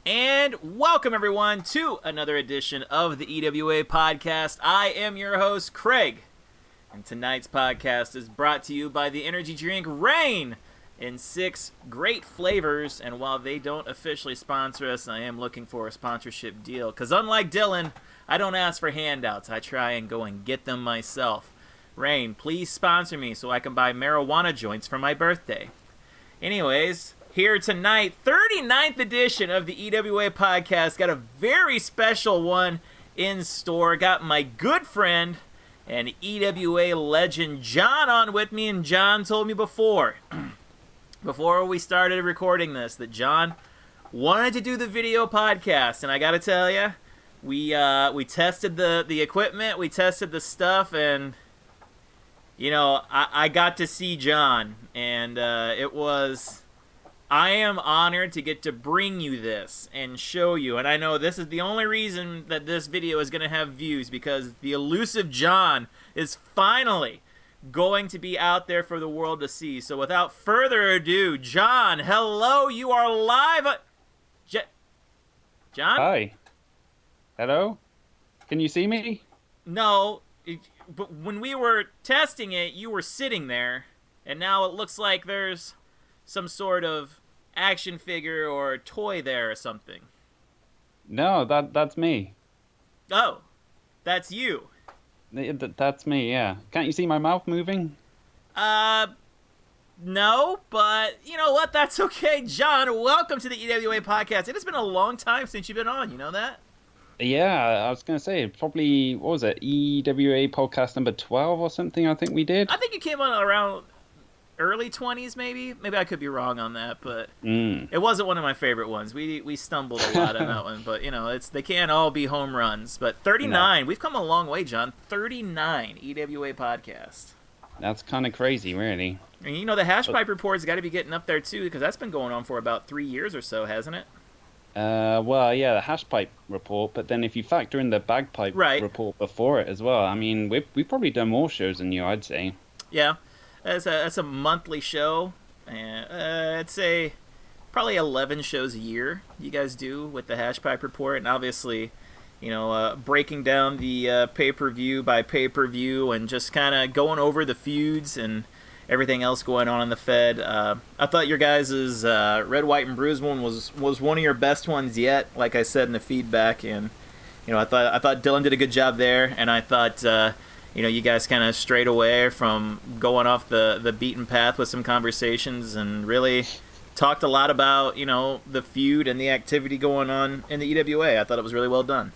And welcome everyone to another edition of the EWA podcast. I am your host, Craig. And tonight's podcast is brought to you by the energy drink Reign in 6 great flavors. And while they don't officially sponsor us, I am looking for a sponsorship deal. Because unlike Dylan, I don't ask for handouts. I try and go and get them myself. Reign, please sponsor me so I can buy marijuana joints for my birthday. Anyways, here tonight, 39th edition of the EWA podcast. Got a very special one in store. Got my good friend and EWA legend John on with me, and John told me before we started recording this that John wanted to do the video podcast, and I gotta tell you, we tested the equipment, we tested the stuff, and you know, I got to see John, and I am honored to get to bring you this and show you. And I know this is the only reason that this video is going to have views, because the elusive John is finally going to be out there for the world to see. So without further ado, John, hello, you are live. John? Hi. Hello? Can you see me? No, but when we were testing it, you were sitting there, and now it looks like there's some sort of action figure or toy there or something. No, that's me. Oh, that's you. That's me, yeah. Can't you see my mouth moving? No, but you know what? That's okay. John, welcome to the EWA podcast. It has been a long time since you've been on, you know that? Yeah, I was going to say, probably, what was it, EWA podcast number 12 or something, I think we did? I think you came on around early 20s, maybe I could be wrong on that, but It wasn't one of my favorite ones. We stumbled a lot on that one, but you know, they can't all be home runs. But 39, no. We've come a long way, John. 39 EWA podcast. That's kind of crazy, really. And you know, the hash pipe report's got to be getting up there too, because that's been going on for about 3 years or so, hasn't it? Well, yeah, the hash pipe report, but then if you factor in the bagpipe report before it as well, I mean, we've probably done more shows than you, I'd say. Yeah. That's a monthly show, and I'd say probably 11 shows a year you guys do with the Hash Pipe Report, and obviously, you know, breaking down the pay-per-view by pay-per-view and just kind of going over the feuds and everything else going on in the Fed. I thought your guys' Red, White, and Bruised one was one of your best ones yet, like I said in the feedback, and you know, I thought Dylan did a good job there, and I thought you know, you guys kind of strayed away from going off the beaten path with some conversations and really talked a lot about, you know, the feud and the activity going on in the EWA. I thought it was really well done.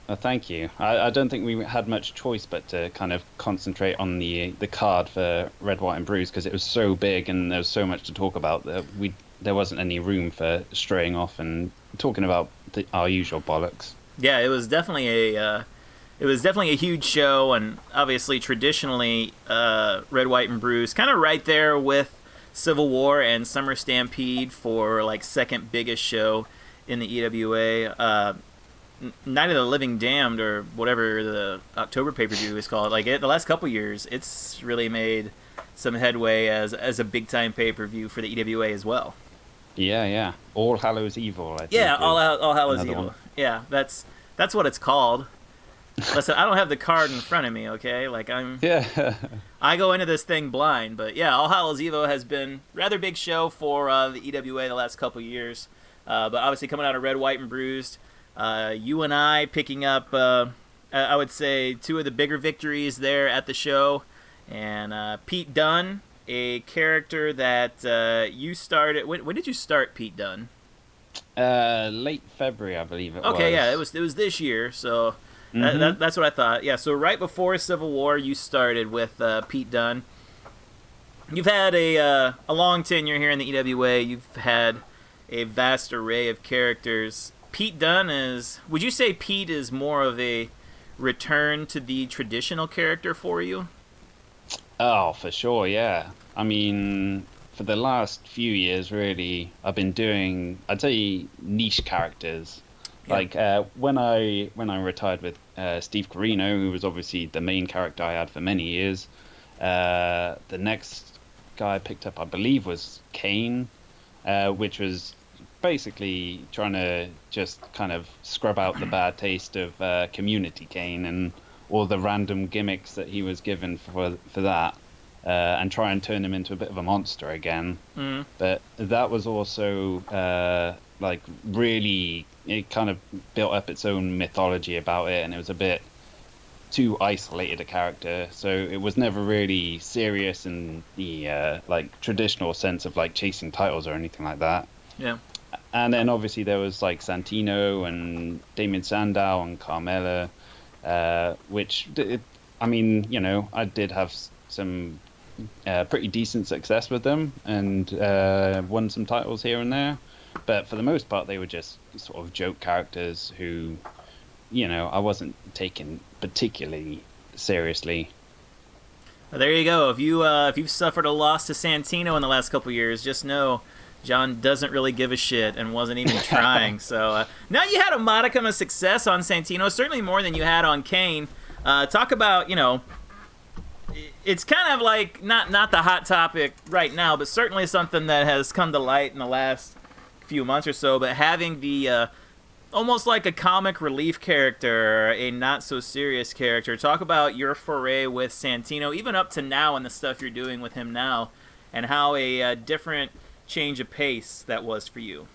Thank you. I don't think we had much choice but to kind of concentrate on the card for Red, White, and Bruised, because it was so big and there was so much to talk about that there wasn't any room for straying off and talking about our usual bollocks. Yeah, it was definitely a huge show, and obviously traditionally Red, White, and Bruised kind of right there with Civil War and Summer Stampede for like second biggest show in the EWA. Night of the Living Damned, or whatever the October pay-per-view is called, like the last couple years, it's really made some headway as a big-time pay-per-view for the EWA as well. Yeah. All Hallows Evil, I think. Yeah, All Hallows Evil. One. Yeah, that's what it's called. Listen, I don't have the card in front of me, okay? Like I go into this thing blind, but yeah, All Hallows Evo has been rather big show for the EWA the last couple years. But obviously coming out of Red, White, and Bruised, you and I picking up, I would say, 2 of the bigger victories there at the show, and Pete Dunne, a character that you started. When did you start Pete Dunne? Late February, I believe it was. Okay, yeah, it was this year, so. That's what I thought. Yeah, so right before Civil War, you started with Pete Dunne. You've had a long tenure here in the EWA. You've had a vast array of characters. Pete Dunne is... Would you say Pete is more of a return to the traditional character for you? Oh, for sure, yeah. I mean, for the last few years, really, I've been doing, I'd say, niche characters. Like when I retired with Steve Corino, who was obviously the main character I had for many years, the next guy I picked up, I believe, was Kane, which was basically trying to just kind of scrub out the bad taste of Community Kane and all the random gimmicks that he was given for that, and try and turn him into a bit of a monster again. Mm. But that was also like really, it kind of built up its own mythology about it, and it was a bit too isolated a character, so it was never really serious in the like traditional sense of like chasing titles or anything like that. Yeah. And then obviously there was like Santino and Damien Sandow and Carmella, which I mean, you know, I did have some pretty decent success with them and won some titles here and there, but for the most part they were just sort of joke characters who, you know, I wasn't taking particularly seriously. Well, there you go. If you've suffered a loss to Santino in the last couple of years, just know John doesn't really give a shit and wasn't even trying. So now you had a modicum of success on Santino, certainly more than you had on Kane. Talk about, you know, it's kind of like not the hot topic right now, but certainly something that has come to light in the last few months or so. But having the almost like a comic relief character, a not so serious character. Talk about your foray with Santino, even up to now, and the stuff you're doing with him now, and how a different change of pace that was for you.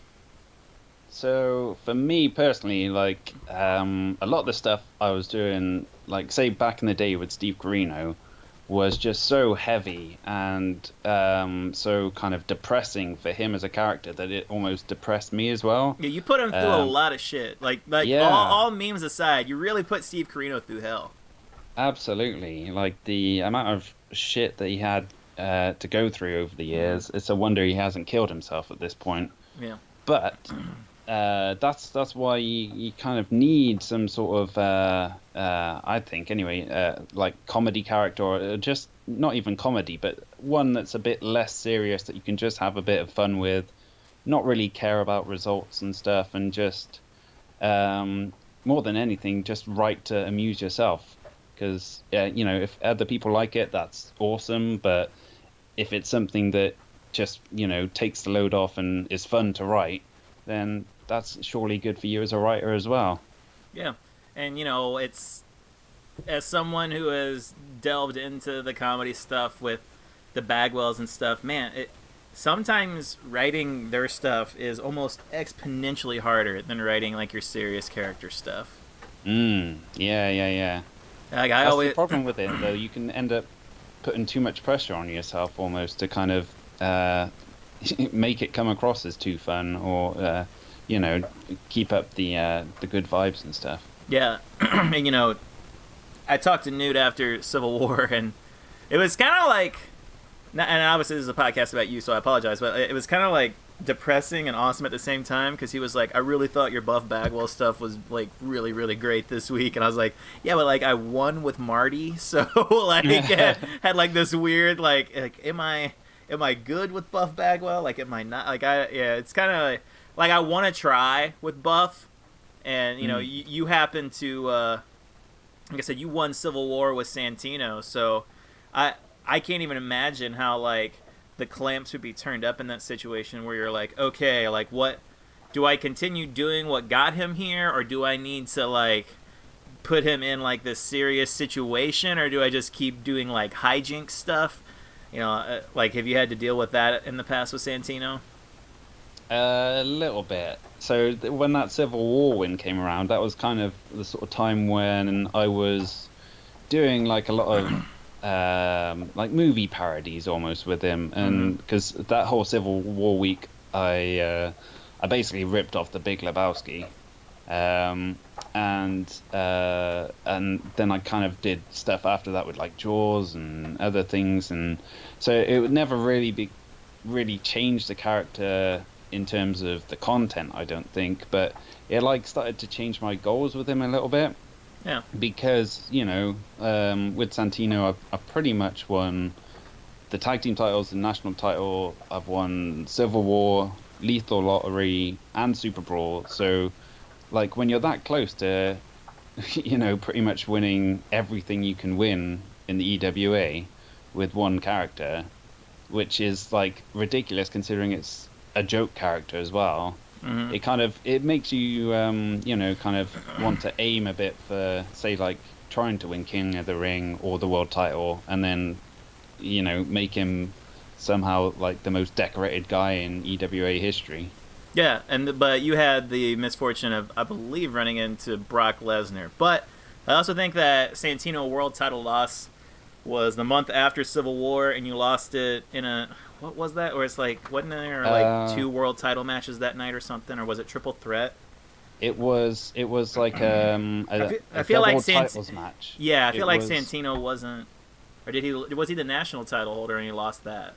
So for me personally, like a lot of the stuff I was doing, like say back in the day with Steve Corino, was just so heavy and so kind of depressing for him as a character that it almost depressed me as well. Yeah, you put him through a lot of shit. Like yeah. all memes aside, you really put Steve Corino through hell. Absolutely. Like the amount of shit that he had to go through over the years, it's a wonder he hasn't killed himself at this point. Yeah. But that's why you kind of need some sort of I think anyway, like comedy character, or just not even comedy, but one that's a bit less serious that you can just have a bit of fun with, not really care about results and stuff, and just more than anything, just write to amuse yourself. Because you know, if other people like it, that's awesome. But if it's something that just, you know, takes the load off and is fun to write, then that's surely good for you as a writer as well. Yeah, and you know, it's, as someone who has delved into the comedy stuff with the Bagwells and stuff, man, sometimes writing their stuff is almost exponentially harder than writing like your serious character stuff. Yeah. Like That's the problem with it, though. You can end up putting too much pressure on yourself almost to kind of make it come across as too fun, or you know, keep up the good vibes and stuff. Yeah, and you know, I talked to Newt after Civil War, and it was kind of like, and obviously this is a podcast about you, so I apologize, but it was kind of like depressing and awesome at the same time, because he was like, I really thought your Buff Bagwell stuff was like really, really great this week, and I was like, yeah, but like I won with Marty, so like had like this weird like am I good with Buff Bagwell? Like, am I not? Like, it's kind of like I want to try with Buff, and you know, you happen to, like I said, you won Civil War with Santino, so I can't even imagine how like the clamps would be turned up in that situation where you're like, okay, like what do I continue doing? What got him here, or do I need to like put him in like this serious situation, or do I just keep doing like hijinks stuff? You know, like, have you had to deal with that in the past with Santino? A little bit. So when that Civil War win came around, that was kind of the sort of time when I was doing like a lot of like movie parodies almost with him, and because that whole Civil War week, I basically ripped off The Big Lebowski, and then I kind of did stuff after that with like Jaws and other things, and so it would never really change the character in terms of the content, I don't think, but it like started to change my goals with him a little bit. Yeah. Because, you know, with Santino, I've pretty much won the tag team titles, the national title. I've won Civil War, Lethal Lottery, and Super Brawl. So, like, when you're that close to, you know, pretty much winning everything you can win in the EWA with one character, which is, like, ridiculous considering it's a joke character as well. Mm-hmm. it makes you kind of want to aim a bit for, say, like trying to win King of the Ring or the world title, and then make him somehow like the most decorated guy in EWA history. Yeah, but you had the misfortune of, I believe, running into Brock Lesnar. But I also think that Santino world title loss was the month after Civil War, and you lost it in a, what was that? Or it's like, wasn't there like two world title matches that night or something? Or was it triple threat? It was like I feel like titles match. Yeah, I feel like Santino wasn't, or was he the national title holder and he lost that?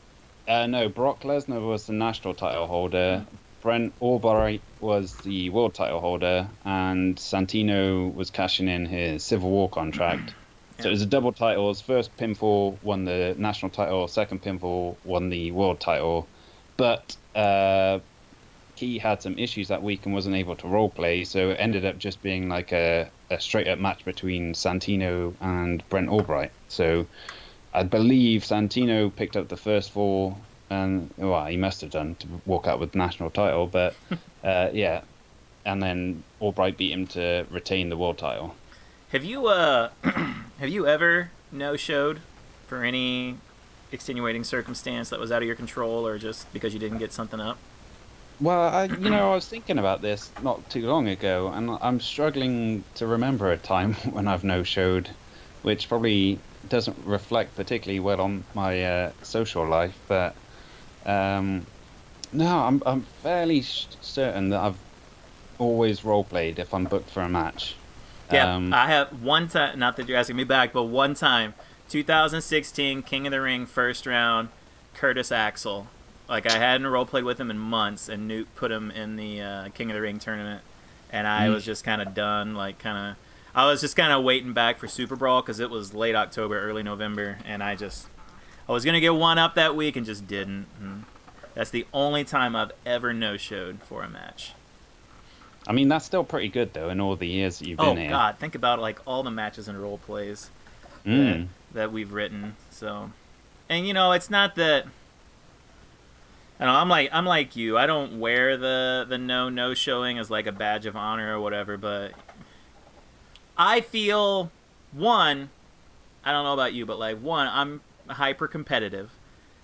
No, Brock Lesnar was the national title holder. Brent Albright was the world title holder, and Santino was cashing in his Civil War contract. So it was a double titles. First pinfall won the national title. Second pinfall won the world title. But he had some issues that week and wasn't able to role play, so it ended up just being like a straight up match between Santino and Brent Albright. So I believe Santino picked up the first fall, and well, he must have done to walk out with the national title. But yeah, and then Albright beat him to retain the world title. Have you have you ever no-showed for any extenuating circumstance that was out of your control, or just because you didn't get something up? Well, I was thinking about this not too long ago, and I'm struggling to remember a time when I've no-showed, which probably doesn't reflect particularly well on my social life. But no, I'm fairly certain that I've always role-played if I'm booked for a match. Yeah, I have one time, not that you're asking me back, but one time, 2016 King of the Ring first round, Curtis Axel. Like, I hadn't role-played with him in months, and Newt put him in the King of the Ring tournament, and I was just kind of done, I was just kind of waiting back for Super Brawl, because it was late October, early November, and I was going to get one up that week and just didn't. And that's the only time I've ever no-showed for a match. I mean, that's still pretty good, though, in all the years that you've been here. Oh, God. Think about, like, all the matches and role plays that we've written. So, and, it's not that... I don't know, I'm like you. I don't wear the no-showing as, like, a badge of honor or whatever, but I feel, one, I don't know about you, but, like, one, I'm hyper-competitive,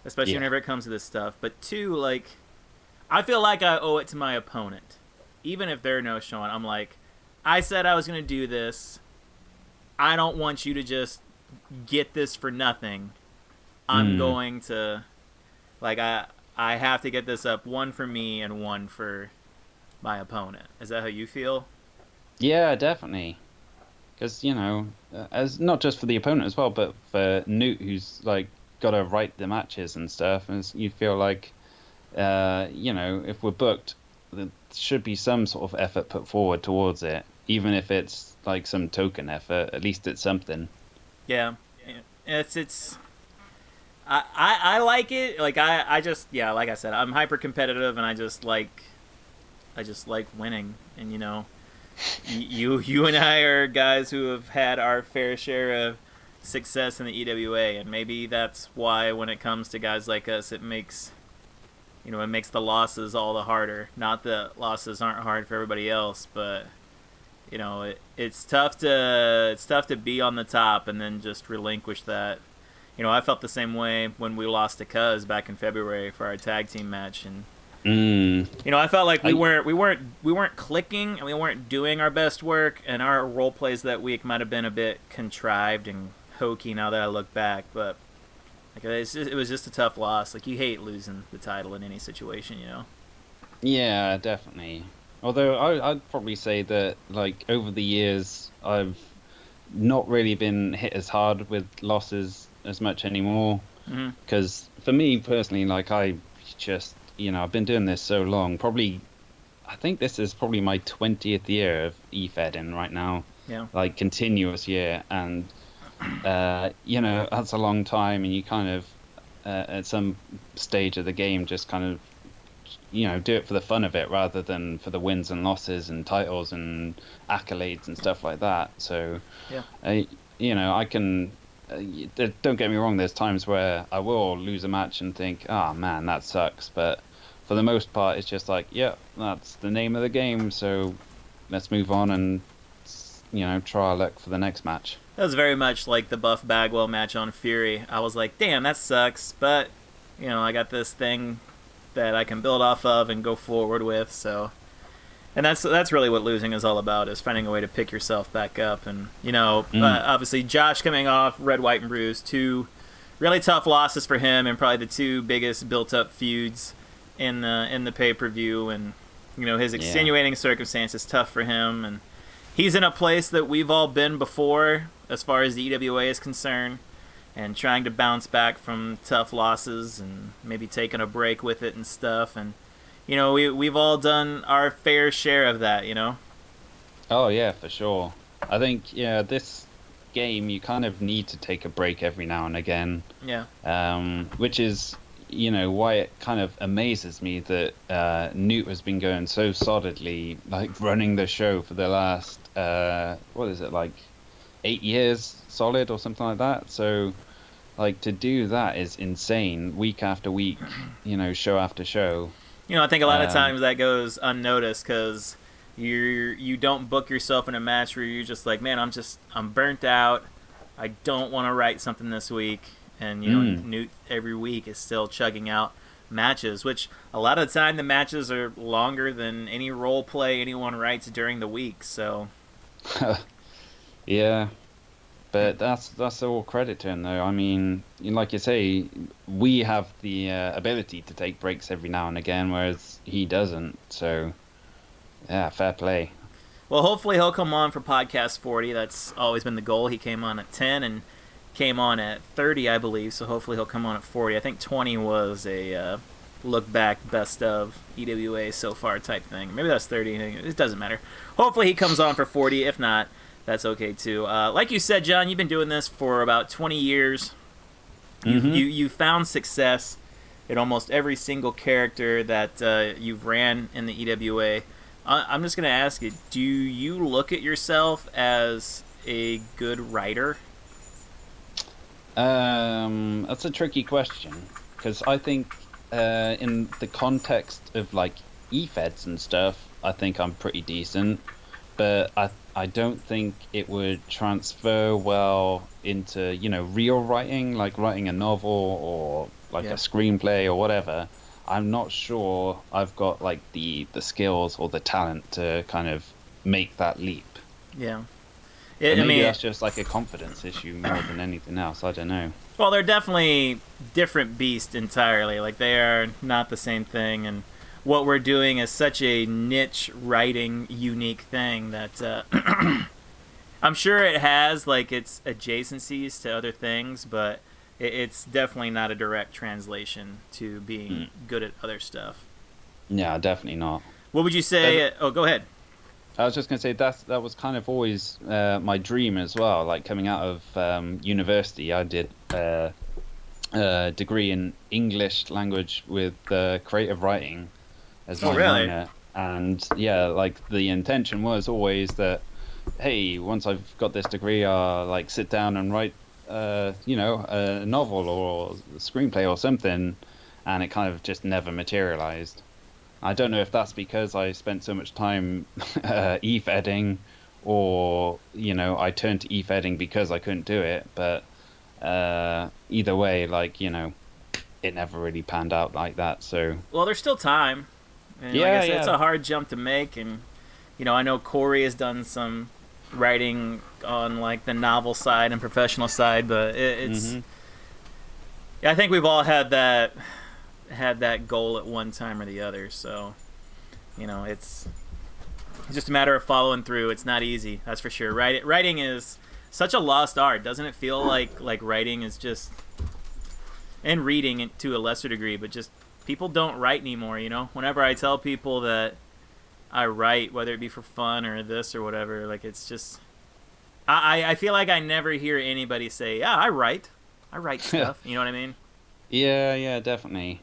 especially whenever it comes to this stuff. But two, like, I feel like I owe it to my opponent. Even if they're no-showing, I'm like, I said I was going to do this. I don't want you to just get this for nothing. I'm going to, like, I have to get this up, one for me and one for my opponent. Is that how you feel? Yeah, definitely. Because, as not just for the opponent as well, but for Newt, who's, like, got to write the matches and stuff, and you feel like, if we're booked, there should be some sort of effort put forward towards it, even if it's like some token effort. At least it's something. Yeah, it's. I like it. Like I just like I said, I'm hyper competitive, and I just like winning. And you and I are guys who have had our fair share of success in the EWA, and maybe that's why when it comes to guys like us, it makes. It makes the losses all the harder. Not that losses aren't hard for everybody else, but it's tough to be on the top and then just relinquish that. I felt the same way when we lost to Cuz back in February for our tag team match, and I felt like we weren't clicking and we weren't doing our best work, and our role plays that week might have been a bit contrived and hokey now that I look back, but. It was just a tough loss. Like, you hate losing the title in any situation, Yeah, definitely. Although I'd probably say that, like, over the years, I've not really been hit as hard with losses as much anymore. Because for me personally, like, I just, I've been doing this so long. I think this is probably my 20th year of e-fedding right now. Yeah. Like, continuous year, and... that's a long time, and you kind of at some stage of the game just kind of do it for the fun of it rather than for the wins and losses and titles and accolades and stuff like that. So I can don't get me wrong, there's times where I will lose a match and think, oh man, that sucks, but for the most part, it's just like, yeah, that's the name of the game, so let's move on and, try our luck for the next match. That was very much like the Buff Bagwell match on Fury. I was like, damn, that sucks, but, I got this thing that I can build off of and go forward with, so... And that's really what losing is all about, is finding a way to pick yourself back up. And, obviously Josh coming off Red, White, and Bruised, 2 really tough losses for him, and probably the 2 biggest built-up feuds in the pay-per-view. And, his extenuating circumstances tough for him. And he's in a place that we've all been before as far as the EWA is concerned, and trying to bounce back from tough losses and maybe taking a break with it and stuff. And we've all done our fair share of that, Oh, yeah, for sure. I think, this game, you kind of need to take a break every now and again. Yeah. Which is, why it kind of amazes me that Newt has been going so solidly, like, running the show for the last, 8 years solid or something like that. So, like, to do that is insane, week after week, show after show. I think a lot of times that goes unnoticed because you don't book yourself in a match where you're just like, man, I'm burnt out. I don't want to write something this week. And, Newt every week is still chugging out matches, which a lot of the time the matches are longer than any role play anyone writes during the week. So, yeah. But that's all credit to him, though. I mean, like you say, we have the ability to take breaks every now and again, whereas he doesn't. So, yeah, fair play. Well, hopefully he'll come on for Podcast 40. That's always been the goal. He came on at 10 and came on at 30, I believe. So hopefully he'll come on at 40. I think 20 was a look back, best of EWA so far type thing. Maybe that's 30. It doesn't matter. Hopefully he comes on for 40. If not, that's okay too. Like you said, John, you've been doing this for about 20 years. You found success in almost every single character that you've ran in the EWA. I'm just going to ask you, do you look at yourself as a good writer? That's a tricky question, because I think in the context of like e-feds and stuff, I think I'm pretty decent, but I don't think it would transfer well into, real writing, like writing a novel or like a screenplay or whatever. I'm not sure I've got like the skills or the talent to kind of make that leap. Yeah. Maybe that's just like a confidence issue more than anything else. I don't know. Well, they're definitely different beasts entirely. Like, they are not the same thing, and what we're doing is such a niche writing unique thing that I'm sure it has like its adjacencies to other things, but it's definitely not a direct translation to being good at other stuff. Yeah, definitely not. What would you say? Go ahead. I was just going to say that was kind of always my dream as well. Like, coming out of university, I did a degree in English language with creative writing as my minor. And yeah, like the intention was always that, hey, once I've got this degree, I'll like sit down and write, a novel or a screenplay or something, and it kind of just never materialized. I don't know if that's because I spent so much time e-fedding, or I turned to e-fedding because I couldn't do it. But either way, like it never really panned out like that. So well, there's still time. And like I said, it's a hard jump to make, and I know Corey has done some writing on like the novel side and professional side, but it's. I think we've all had that goal at one time or the other. So, it's just a matter of following through. It's not easy, that's for sure. Writing is such a lost art. Doesn't it feel like writing is just, and reading to a lesser degree, but just people don't write anymore, Whenever I tell people that I write, whether it be for fun or this or whatever, like, it's just, I feel like I never hear anybody say, yeah, I write stuff. You know what I mean? Yeah, definitely.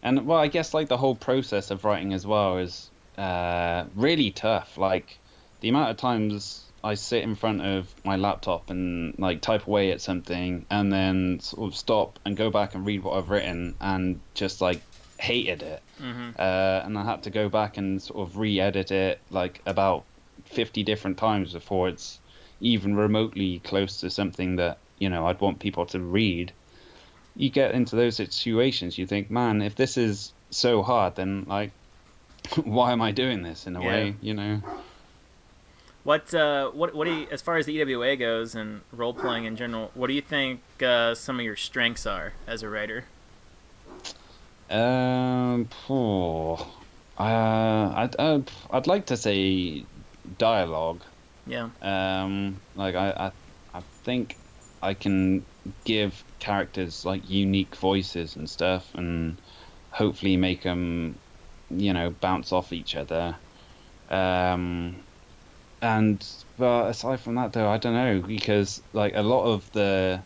And well, I guess like the whole process of writing as well is really tough. Like, the amount of times I sit in front of my laptop and like type away at something, and then sort of stop and go back and read what I've written, and just like hated it. Mm-hmm. And I had to go back and sort of re-edit it like about 50 different times before it's even remotely close to something that, I'd want people to read. You get into those situations, you think, man, if this is so hard, then like, why am I doing this in a way, What do you, as far as the EWA goes and role playing in general, what do you think some of your strengths are as a writer? I'd like to say dialogue. Yeah. Like I think I can give characters like unique voices and stuff, and hopefully make them, bounce off each other. And but aside from that, though, I don't know, because like a lot of the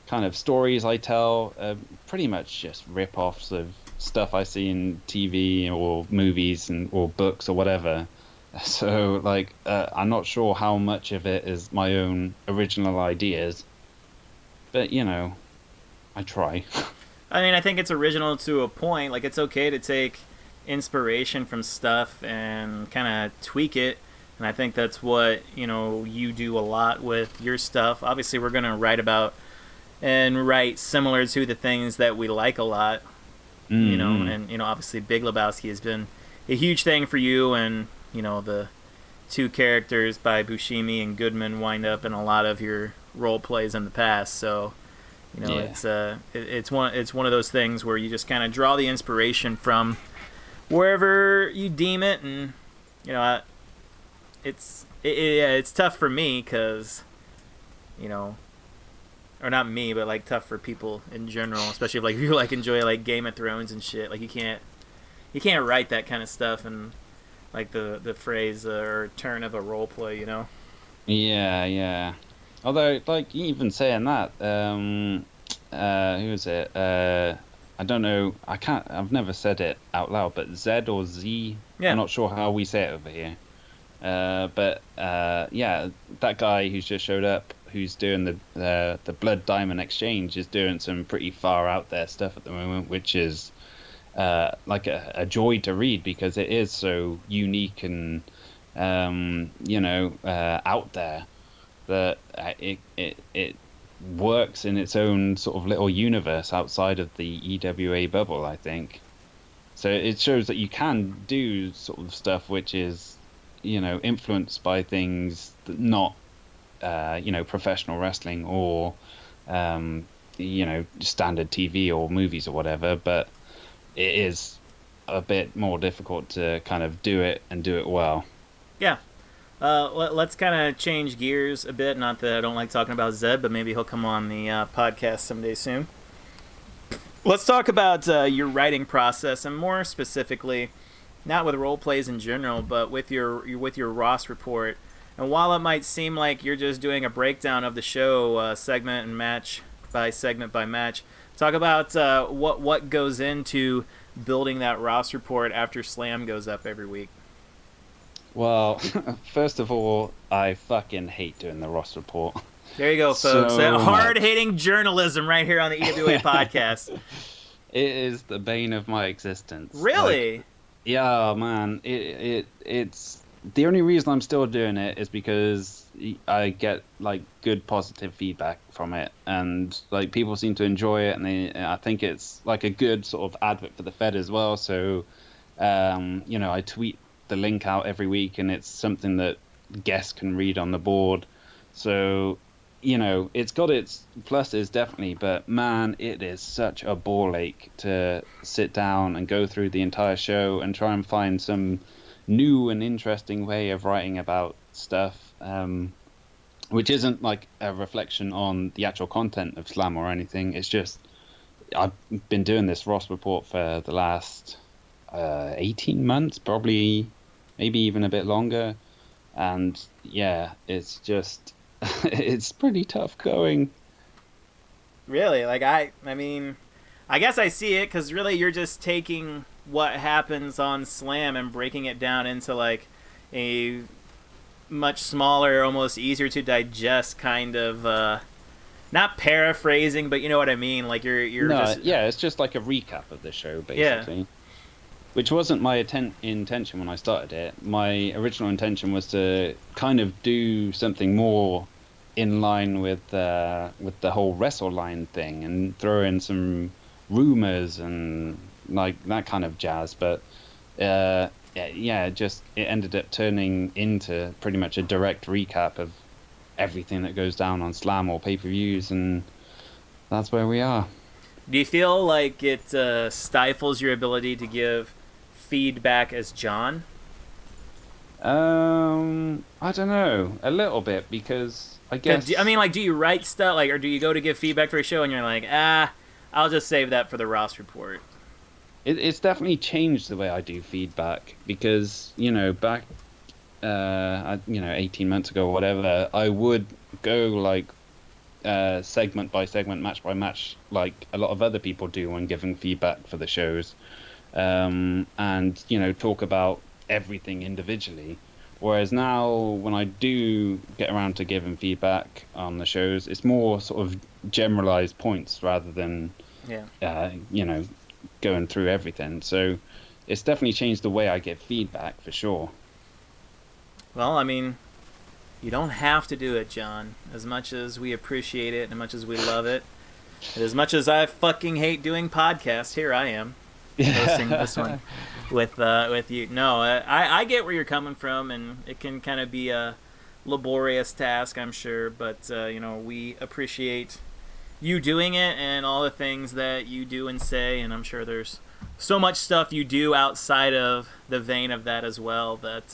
kind of stories I tell are pretty much just rip-offs of stuff I see in TV or movies or books or whatever. So like I'm not sure how much of it is my own original ideas, but I try. I mean, I think it's original to a point. Like, it's okay to take inspiration from stuff and kind of tweak it. And I think that's what, you do a lot with your stuff. Obviously, we're going to write about and write similar to the things that we like a lot. Mm-hmm. And, obviously Big Lebowski has been a huge thing for you. And, the two characters by Buscemi and Goodman wind up in a lot of your role plays in the past. So, it's one of those things where you just kind of draw the inspiration from wherever you deem it, and it's tough for me because or not me, but like tough for people in general, especially if like you like enjoy like Game of Thrones and shit. Like you can't write that kind of stuff and like the phrase or turn of a role play, Yeah. Although, like, even saying that, who is it? I don't know. I've never said it out loud, but Z or Z. Yeah. I'm not sure how we say it over here. But that guy who's just showed up, who's doing the Blood Diamond Exchange, is doing some pretty far out there stuff at the moment, which is like a joy to read because it is so unique and out there. That it works in its own sort of little universe outside of the EWA bubble, I think. So it shows that you can do sort of stuff which is, influenced by things that not, professional wrestling or, standard TV or movies or whatever, but it is a bit more difficult to kind of do it and do it well. Yeah. Let's kind of change gears a bit. Not that I don't like talking about Zed, but maybe he'll come on the podcast someday soon. Let's talk about your writing process, and more specifically, not with role plays in general, but with your Ross report. And while it might seem like you're just doing a breakdown of the show, segment and match by segment by match, talk about what goes into building that Ross report after Slam goes up every week. Well, first of all, I fucking hate doing the Ross report. There you go, folks. That hard-hitting journalism right here on the EWA podcast. It is the bane of my existence. Really? Like, yeah, man. It's the only reason I'm still doing it is because I get like good positive feedback from it, and like people seem to enjoy it, and I think it's like a good sort of advert for the Fed as well. So, I tweet the link out every week, and it's something that guests can read on the board. So, it's got its pluses definitely, but man, it is such a ball ache to sit down and go through the entire show and try and find some new and interesting way of writing about stuff, which isn't like a reflection on the actual content of Slam or anything. It's just I've been doing this Ross report for the last 18 months, probably, maybe even a bit longer, and yeah, it's just it's pretty tough going. Really? Like I mean, I guess I see it because really you're just taking what happens on Slam and breaking it down into like a much smaller, almost easier to digest kind of not paraphrasing, but you know what I mean. Like you're no, just yeah, it's just like a recap of the show basically. which wasn't my intention when I started it. My original intention was to kind of do something more in line with the whole wrestle line thing and throw in some rumors and like that kind of jazz. But it ended up turning into pretty much a direct recap of everything that goes down on Slam or pay-per-views, and that's where we are. Do you feel like it stifles your ability to give feedback as John? I don't know, a little bit, because I guess. Do you write stuff or do you go to give feedback for a show and you're like, I'll just save that for the Ross report? It's definitely changed the way I do feedback, because back 18 months ago or whatever, I would go segment by segment, match by match, like a lot of other people do when giving feedback for the shows, and talk about everything individually. Whereas now, when I do get around to giving feedback on the shows, it's more sort of generalized points rather than going through everything. So it's definitely changed the way I get feedback, for sure. Well, I mean, you don't have to do it, John. As much as we appreciate it and as much as we love it, and as much as I fucking hate doing podcasts, here I am hosting this one with you. No, I get where you're coming from, and it can kind of be a laborious task, I'm sure, but we appreciate you doing it and all the things that you do and say, and I'm sure there's so much stuff you do outside of the vein of that as well that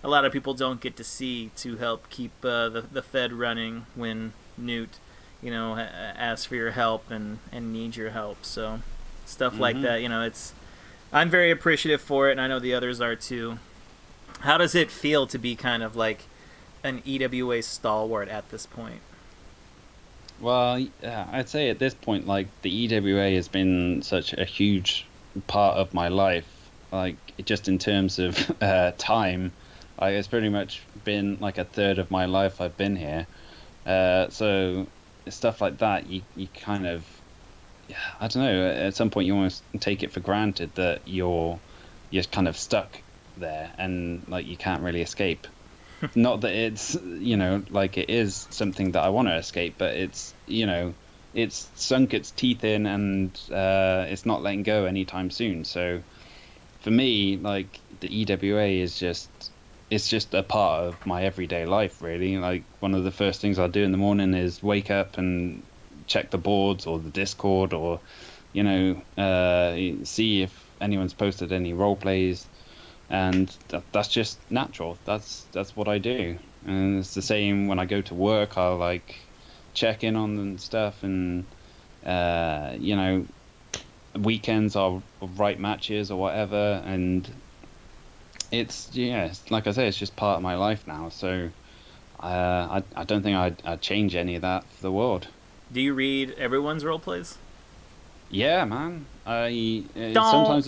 a lot of people don't get to see to help keep the Fed running when Newt, asks for your help and needs your help. So stuff like that, I'm very appreciative for it, and I know the others are too. How does it feel to be kind of like an EWA stalwart at this point? Well, I'd say at this point, the EWA has been such a huge part of my life, just in terms of time. It's pretty much been like a third of my life I've been here. So stuff like that, you kind of, I don't know, at some point you almost take it for granted that you're kind of stuck there and you can't really escape. Not that it's, it is something that I want to escape, but it's, it's sunk its teeth in, and it's not letting go anytime soon. So for me, the EWA is it's just a part of my everyday life, really. One of the first things I do in the morning is wake up and check the boards or the Discord, or see if anyone's posted any role plays, and that's just natural. That's what I do. And it's the same when I go to work. I'll check in on and stuff, and weekends I'll write matches or whatever, and it's like I say, it's just part of my life now. So I don't think I'd change any of that for the world. Do you read everyone's role plays? Yeah, man. Don't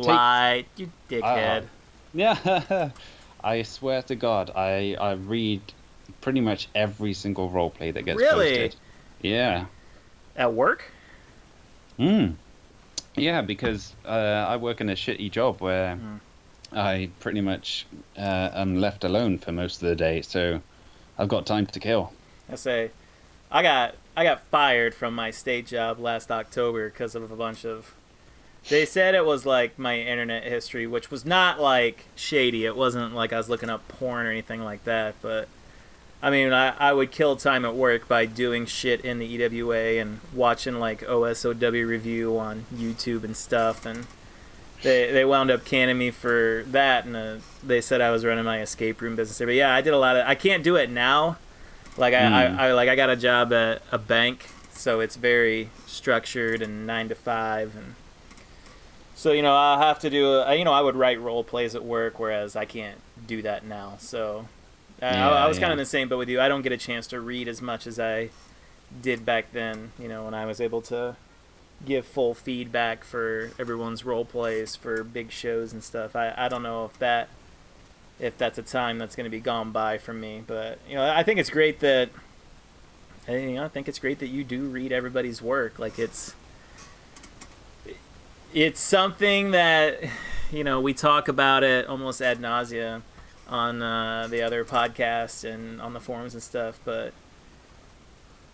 lie, you dickhead. Yeah, I swear to God, I read pretty much every single role play that gets posted. Yeah. At work? Yeah, because I work in a shitty job where I pretty much am left alone for most of the day, so I've got time to kill. I got fired from my state job last October because of a bunch of... They said it was my internet history, which was not shady. It wasn't I was looking up porn or anything like that, but I mean, I would kill time at work by doing shit in the EWA and watching OSOW review on YouTube and stuff, and they wound up canning me for that, and they said I was running my escape room business there. But yeah, I did a lot of... I can't do it now. I got a job at a bank, so it's very structured and 9 to 5, and so I'll have to do I would write role plays at work, whereas I can't do that now. So I was kind of in the same boat with you. I don't get a chance to read as much as I did back then, when I was able to give full feedback for everyone's role plays for big shows and stuff. I don't know if that's a time that's going to be gone by for me, but I think it's great that you do read everybody's work. It's something that we talk about it almost ad nauseum on the other podcasts and on the forums and stuff, but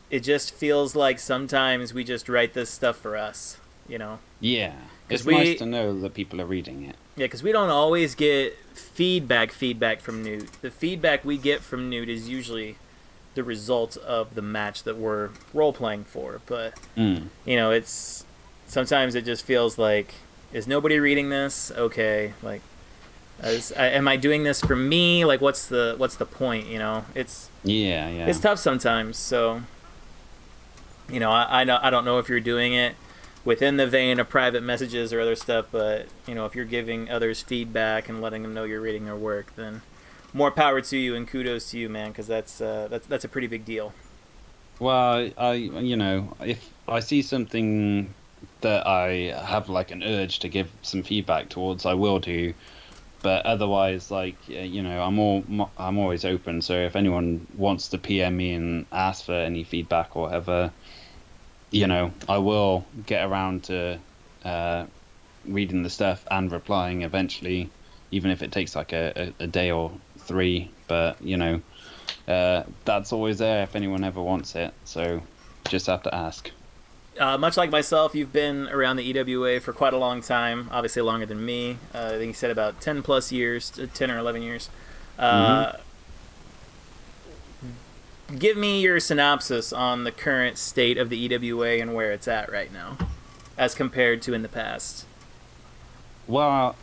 it just feels like sometimes we just write this stuff for us, Yeah, it's nice to know that people are reading it. Yeah, because we don't always get feedback from Newt. The feedback we get from Newt is usually the result of the match that we're role-playing for. But, it's... Sometimes it just feels like, is nobody reading this? Okay, like, am I doing this for me? Like, what's the point, It's... Yeah. It's tough sometimes, so... I don't know if you're doing it within the vein of private messages or other stuff, but if you're giving others feedback and letting them know you're reading their work, then more power to you and kudos to you, man, because that's a pretty big deal. Well, if I see something that I have like an urge to give some feedback towards, I will do. But otherwise, I'm always open. So if anyone wants to PM me and ask for any feedback or whatever, I will get around to reading the stuff and replying eventually, even if it takes like a day or 3. But, that's always there if anyone ever wants it. So just have to ask. Much like myself, you've been around the EWA for quite a long time, obviously longer than me. I think you said about 10 plus years, 10 or 11 years. Give me your synopsis on the current state of the EWA and where it's at right now, as compared to in the past. Well,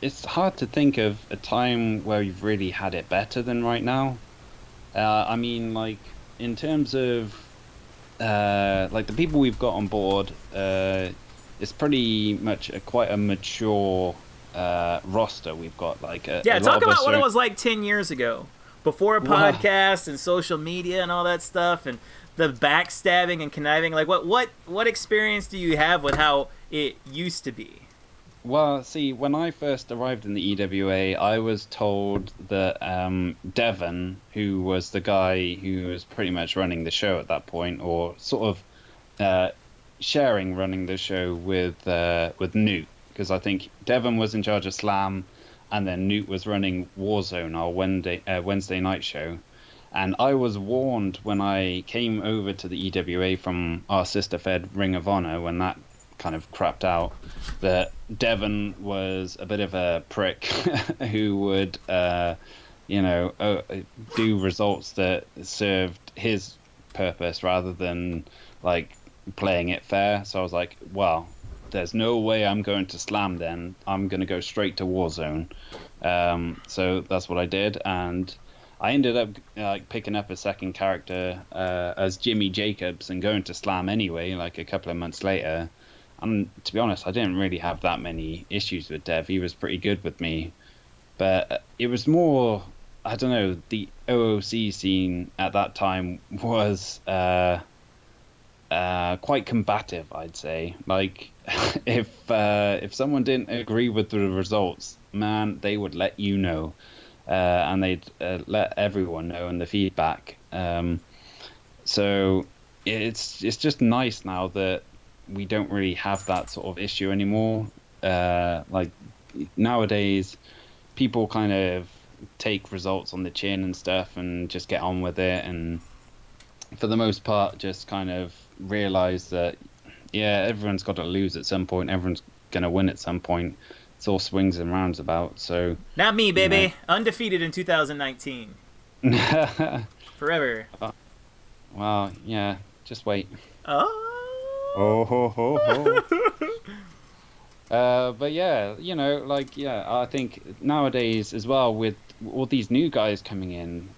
it's hard to think of a time where you've really had it better than right now. In terms of the people we've got on board, it's pretty much quite a mature roster. We've got talk about what it was like 10 years ago. Before a podcast and social media and all that stuff and the backstabbing and conniving, like what experience do you have with how it used to be? Well, see, when I first arrived in the EWA, I was told that Devon, who was the guy who was pretty much running the show at that point, or sort of sharing running the show with Newt, because I think Devon was in charge of Slam, and then Newt was running Warzone, our Wednesday night show. And I was warned when I came over to the EWA from our sister fed Ring of Honor, when that kind of crapped out, that Devon was a bit of a prick who would, do results that served his purpose rather than, playing it fair. So I was like, well, there's no way I'm going to Slam then. I'm going to go straight to Warzone. So that's what I did, and I ended up picking up a second character as Jimmy Jacobs and going to Slam anyway, a couple of months later. And to be honest, I didn't really have that many issues with Dev. He was pretty good with me. But it was more, I don't know, the OOC scene at that time was quite combative, I'd say. If someone didn't agree with the results, man, they would let you know. And they'd let everyone know in the feedback. So it's just nice now that we don't really have that sort of issue anymore. Nowadays, people kind of take results on the chin and stuff and just get on with it, and for the most part just kind of realize that everyone's got to lose at some point, everyone's going to win at some point. It's all swings and roundabouts. So not me, baby. Undefeated in 2019. Forever. Well, yeah, just wait. Oh ho ho ho. But I think nowadays as well, with all these new guys coming in,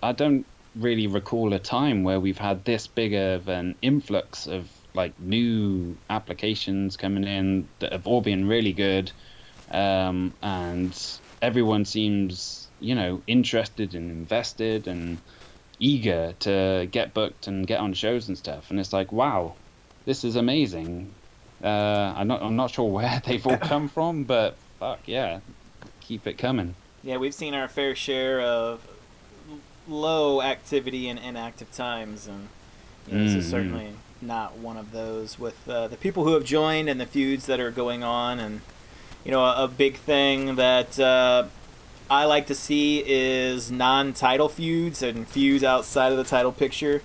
I don't really recall a time where we've had this big of an influx of new applications coming in that have all been really good, and everyone seems interested and invested and eager to get booked and get on shows and stuff, and it's like, wow, this is amazing. I'm not sure where they've all come from, but fuck yeah, keep it coming. Yeah, we've seen our fair share of low activity and inactive times, and this is certainly not one of those with the people who have joined and the feuds that are going on. And a big thing that I like to see is non-title feuds and feuds outside of the title picture. Yeah.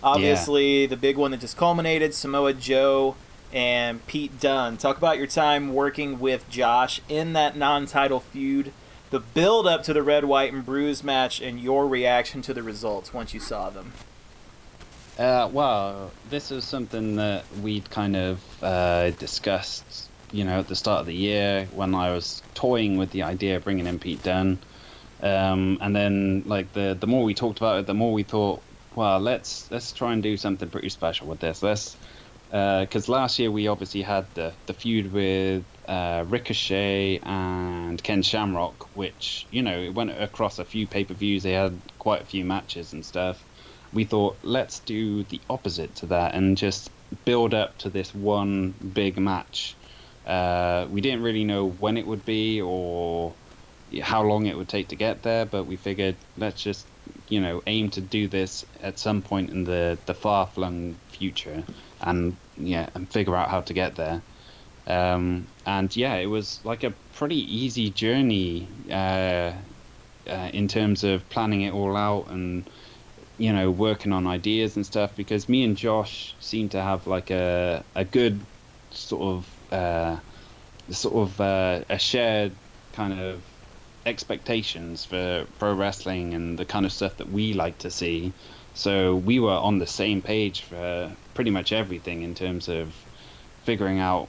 Obviously, the big one that just culminated, Samoa Joe and Pete Dunne. Talk about your time working with Josh in that non-title feud, the build up to the Red, White, and Bruise match, and your reaction to the results once you saw them. Well, this was something that we'd kind of discussed, at the start of the year when I was toying with the idea of bringing in Pete Dunne. And then, like, the more we talked about it, the more we thought, well, let's try and do something pretty special with this. Because last year we obviously had the feud with Ricochet and Ken Shamrock, which, it went across a few pay-per-views. They had quite a few matches and stuff. We thought, let's do the opposite to that and just build up to this one big match. We didn't really know when it would be or how long it would take to get there, but we figured let's just, aim to do this at some point in the far-flung future and figure out how to get there. It was like a pretty easy journey in terms of planning it all out and working on ideas and stuff, because me and Josh seem to have like a good sort of a shared kind of expectations for pro wrestling and the kind of stuff that we like to see. So we were on the same page for pretty much everything in terms of figuring out,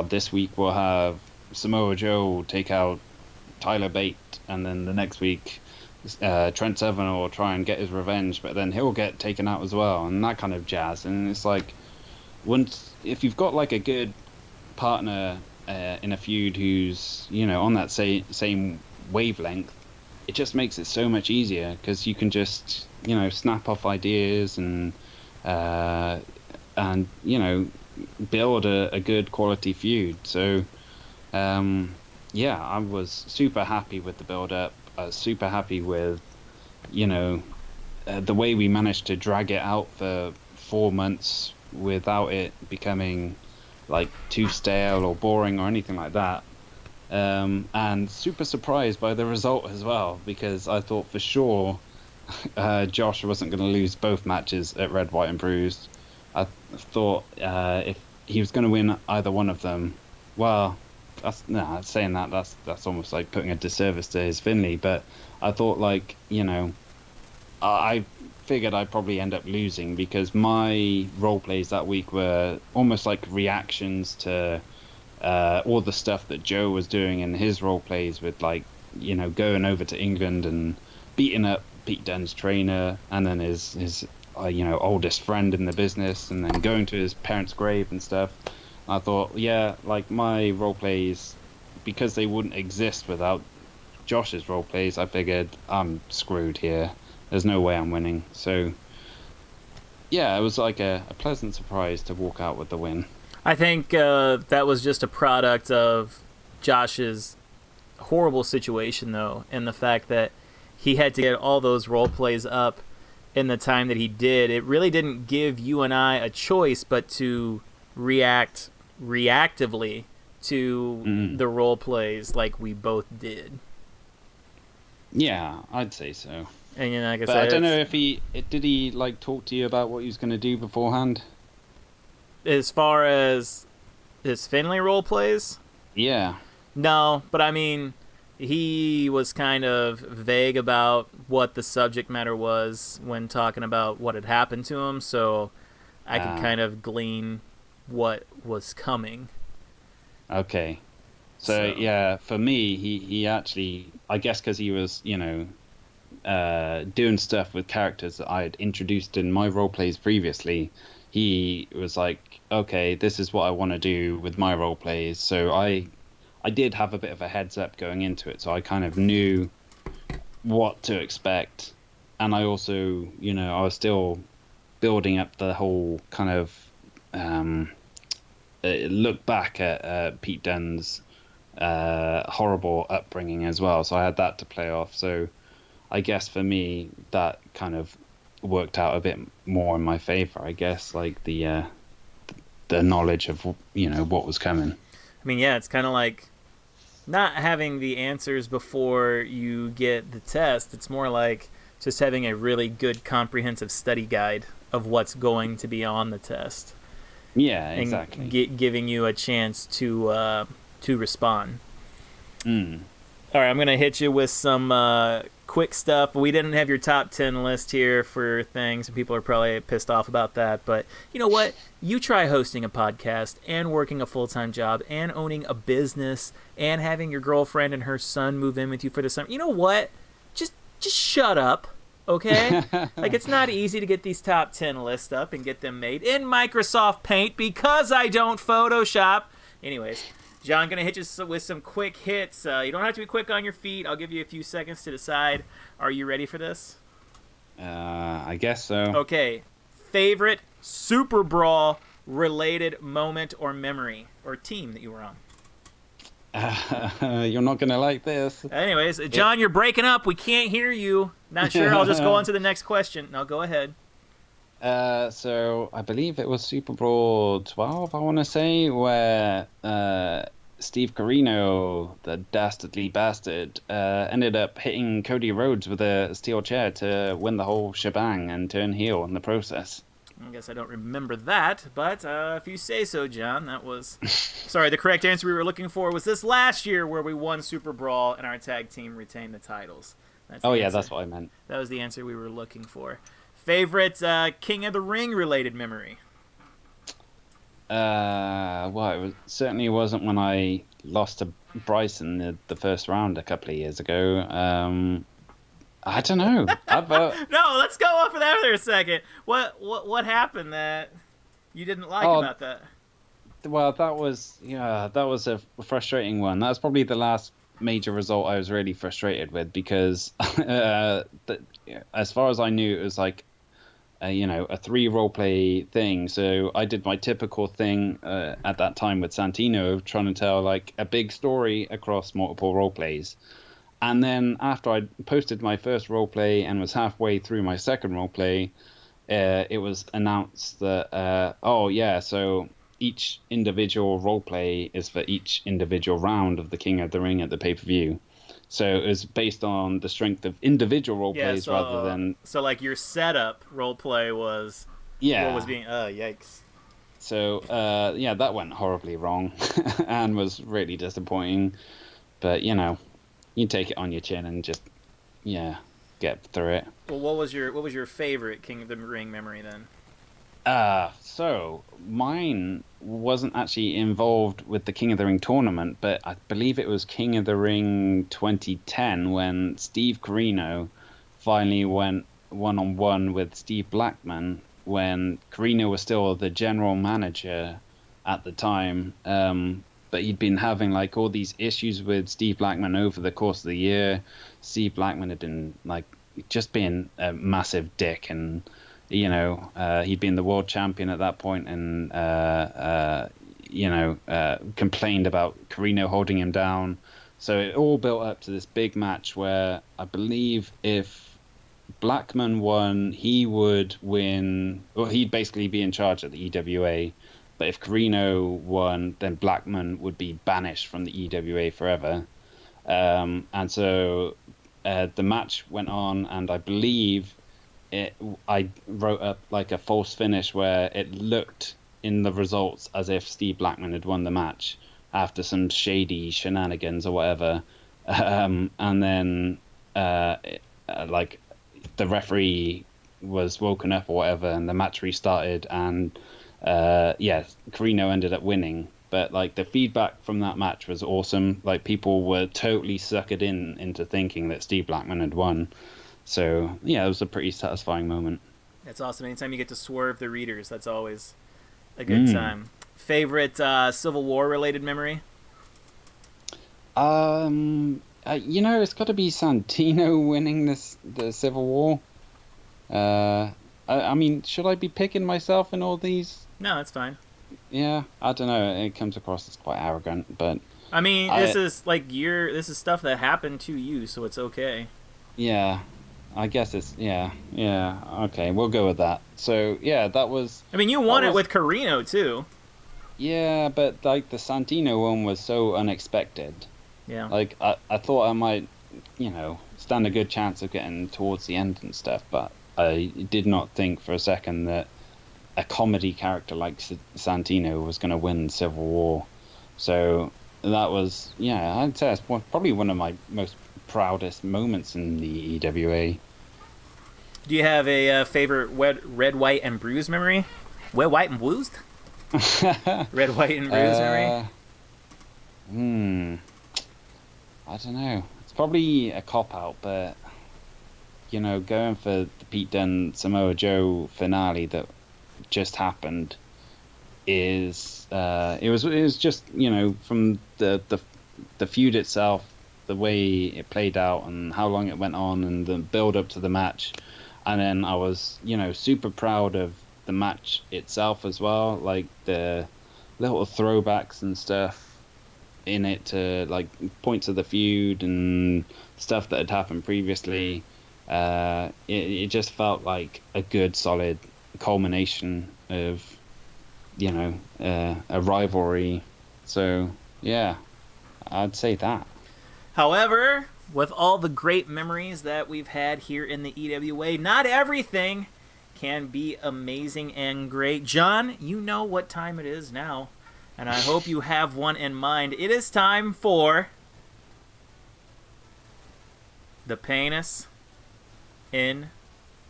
this week we'll have Samoa Joe take out Tyler Bate, and then the next week Trent Seven will try and get his revenge, but then he'll get taken out as well, and that kind of jazz. And it's like, if you've got like a good partner in a feud who's on that same wavelength, it just makes it so much easier because you can just snap off ideas and build a good quality feud. So I was super happy with the build up. I was super happy with the way we managed to drag it out for 4 months without it becoming like too stale or boring or anything like that. And super surprised by the result as well, because I thought for sure Josh wasn't going to lose both matches at Red, White, and Bruised. I thought if he was going to win either one of them, well, saying that's almost like putting a disservice to his Finley. But I thought, like, I figured I'd probably end up losing because my role plays that week were almost like reactions to all the stuff that Joe was doing in his role plays with, like, going over to England and beating up Pete Dunne's trainer and then his oldest friend in the business, and then going to his parents' grave and stuff. I thought, like, my role plays, because they wouldn't exist without Josh's role plays, I figured I'm screwed here. There's no way I'm winning. So, it was like a pleasant surprise to walk out with the win. I think that was just a product of Josh's horrible situation, though, and the fact that he had to get all those role plays up in the time that he did. It really didn't give you and I a choice but to react reactively to the role plays like we both did. Yeah, I'd say so. And like I but said, I don't know if did he like talk to you about what he was going to do beforehand? As far as his Finlay role plays? Yeah. No, but I mean, he was kind of vague about what the subject matter was when talking about what had happened to him, so I could kind of glean what was coming. Okay. So for me, he actually, I guess because he was, doing stuff with characters that I had introduced in my role plays previously, he was like, okay, this is what I want to do with my role plays. So I did have a bit of a heads up going into it, so I kind of knew what to expect. And I also, I was still building up the whole kind of look back at Pete Dunne's horrible upbringing as well. So I had that to play off. So I guess for me, that kind of worked out a bit more in my favor, I guess, like the knowledge of, what was coming. I mean, yeah, it's kind of like not having the answers before you get the test. It's more like just having a really good comprehensive study guide of what's going to be on the test. Yeah, And exactly. giving you a chance to respond. Mm. All right, I'm going to hit you with some quick stuff. We didn't have your top 10 list here for things, and people are probably pissed off about that. But you know what? You try hosting a podcast and working a full-time job and owning a business and having your girlfriend and her son move in with you for the summer. You know what? Just shut up, okay? Like, it's not easy to get these top 10 lists up and get them made in Microsoft Paint because I don't Photoshop. Anyways, John, going to hit you with some quick hits. You don't have to be quick on your feet. I'll give you a few seconds to decide. Are you ready for this? I guess so. Okay. Favorite Super Brawl related moment or memory or team that you were on? You're not going to like this. Anyways, John, you're breaking up. We can't hear you. Not sure. I'll just go on to the next question. No, go ahead. So I believe it was Super Brawl 12, I want to say, where Steve Carino, the dastardly bastard, ended up hitting Cody Rhodes with a steel chair to win the whole shebang and turn heel in the process. I guess I don't remember that, but if you say so, John, that was... Sorry, the correct answer we were looking for was this last year where we won Super Brawl and our tag team retained the titles. That's what I meant. That was the answer we were looking for. Favorite King of the Ring related memory? It certainly wasn't when I lost to Bryson the first round a couple of years ago. I don't know. No, let's go off of that for a second. What happened that you didn't like about that? Well, that was a frustrating one. That was probably the last major result I was really frustrated with because, as far as I knew, it was like a 3 roleplay thing. So I did my typical thing at that time with Santino, trying to tell like a big story across multiple roleplays. And then after I posted my first roleplay and was halfway through my second roleplay, it was announced that so each individual roleplay is for each individual round of the King of the Ring at the pay-per-view. So it was based on the strength of individual roleplays rather than... So, like, your setup roleplay was... Yeah. What was being... yikes. So, that went horribly wrong and was really disappointing. But, you take it on your chin and just, get through it. Well, what was your favorite King of the Ring memory, then? So mine wasn't actually involved with the King of the Ring tournament, but I believe it was King of the Ring 2010 when Steve Carino finally went one-on-one with Steve Blackman when Carino was still the general manager at the time. But he'd been having like all these issues with Steve Blackman over the course of the year. Steve Blackman had been like just being a massive dick and he'd been the world champion at that point and, complained about Carino holding him down. So it all built up to this big match where I believe if Blackman won, he would win, or he'd basically be in charge of the EWA. But if Carino won, then Blackman would be banished from the EWA forever. And so the match went on, and I believe... I wrote up like a false finish where it looked in the results as if Steve Blackman had won the match after some shady shenanigans or whatever. And then like the referee was woken up or whatever and the match restarted and Carino ended up winning. But like the feedback from that match was awesome. Like people were totally suckered into thinking that Steve Blackman had won. So, it was a pretty satisfying moment. That's awesome. Anytime you get to swerve the readers, that's always a good time. Favorite Civil War-related memory? It's got to be Santino winning the Civil War. I mean, should I be picking myself in all these? No, that's fine. Yeah, I don't know. It comes across as quite arrogant, but... I mean, this is stuff that happened to you, so it's okay. Yeah. I guess it's okay. We'll go with that. So that was. I mean, you won it with Carino too. Yeah, but like the Santino one was so unexpected. Yeah. Like I thought I might, stand a good chance of getting towards the end and stuff, but I did not think for a second that a comedy character like Santino was going to win Civil War. So that was, yeah, I'd say it's probably one of my most proudest moments in the EWA. Do you have a favorite red, white, and bruised memory? Red, white, and bruised? Red, white, and bruised memory? I don't know. It's probably a cop out, but going for the Pete Dunne Samoa Joe finale that just happened is it was just from the feud itself, the way it played out and how long it went on and the build up to the match, and then I was super proud of the match itself as well, like the little throwbacks and stuff in it to like points of the feud and stuff that had happened previously. It just felt like a good solid culmination of a rivalry. So yeah, I'd say that. However, with all the great memories that we've had here in the EWA, not everything can be amazing and great. John, you know what time it is now, and I hope you have one in mind. It is time for the penis in